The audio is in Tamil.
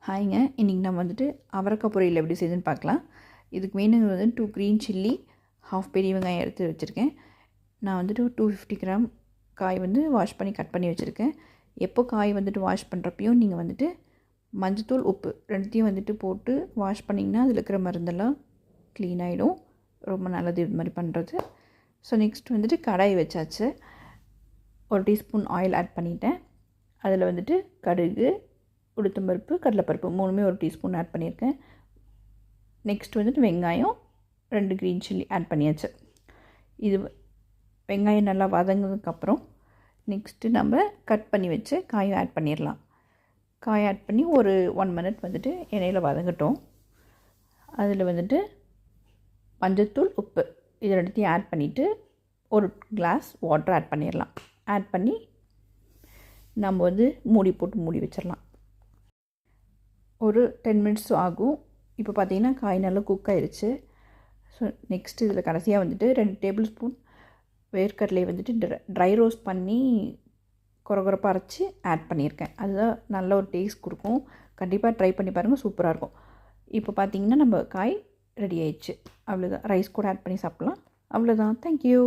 ஹாய்ங்க, இன்றைக்கி நம்ம வந்துட்டு அவரைக்காய் பொரியல் எப்படி செய்யுதுன்னு பார்க்கலாம். இதுக்கு வேணுங்கிறது வந்து 2 க்ரீன் சில்லி, ஹாஃப் பெரிய வெங்காயம் எடுத்து வச்சுருக்கேன். நான் வந்துட்டு 250 கிராம் காய் வந்து வாஷ் பண்ணி கட் பண்ணி வச்சுருக்கேன். எப்போ காய் வந்துட்டு வாஷ் பண்ணுறப்பையும் நீங்கள் வந்துட்டு மஞ்சத்தூள், உப்பு ரெண்டுத்தையும் வந்துட்டு போட்டு வாஷ் பண்ணிங்கன்னா அதில் இருக்கிற மருந்தெல்லாம் க்ளீன் ஆகிடும். ரொம்ப நல்லது இது மாதிரி பண்ணுறது. ஸோ நெக்ஸ்ட் வந்துட்டு கடாய் வச்சாச்சு. 1 டீஸ்பூன் ஆயில் ஆட் பண்ணிட்டேன். அதில் வந்துட்டு கடுகு, உளுத்தம்பருப்பு, கடலைப்பருப்பு 3மே 1 டீஸ்பூன் ஆட் பண்ணியிருக்கேன். நெக்ஸ்ட் வந்துட்டு வெங்காயம் 2 க்ரீன் சில்லி ஆட் பண்ணியாச்சு. இது வெங்காயம் நல்லா வதங்கினதுக்கப்புறம் நெக்ஸ்ட்டு நம்ம கட் பண்ணி வச்சு காயை ஆட் பண்ணிடலாம். காய் ஆட் பண்ணி ஒரு 1 மினிட் வந்துட்டு எண்ணெயில் வதங்கட்டும். அதில் வந்துட்டு மஞ்சத்தூள், உப்பு இது ரெண்டுத்தையும் ஆட் பண்ணிவிட்டு ஒரு கிளாஸ் வாட்டர் ஆட் பண்ணிடலாம். ஆட் பண்ணி நம்ம வந்து மூடி போட்டு மூடி வச்சிடலாம். ஒரு 10 மினிட்ஸ் ஆகும். இப்போ பார்த்திங்கன்னா காய் நல்லா குக் ஆகிடுச்சு. ஸோ நெக்ஸ்ட் இதில் கடைசியாக வந்துட்டு 2 டேபிள் ஸ்பூன் வேர்க்கடலை வந்துட்டு ட்ரை ரோஸ்ட் பண்ணி கொரகொரப்பாக அரைச்சி ஆட் பண்ணியிருக்கேன். அதுதான் நல்ல ஒரு டேஸ்ட் கொடுக்கும். கண்டிப்பாக ட்ரை பண்ணி பாருங்கள், சூப்பராக இருக்கும். இப்போ பார்த்திங்கன்னா நம்ம காய் ரெடி ஆயிடுச்சு. அவ்வளோதான். ரைஸ் கூட ஆட் பண்ணி சாப்பிட்லாம். அவ்வளோதான். தேங்க்யூ.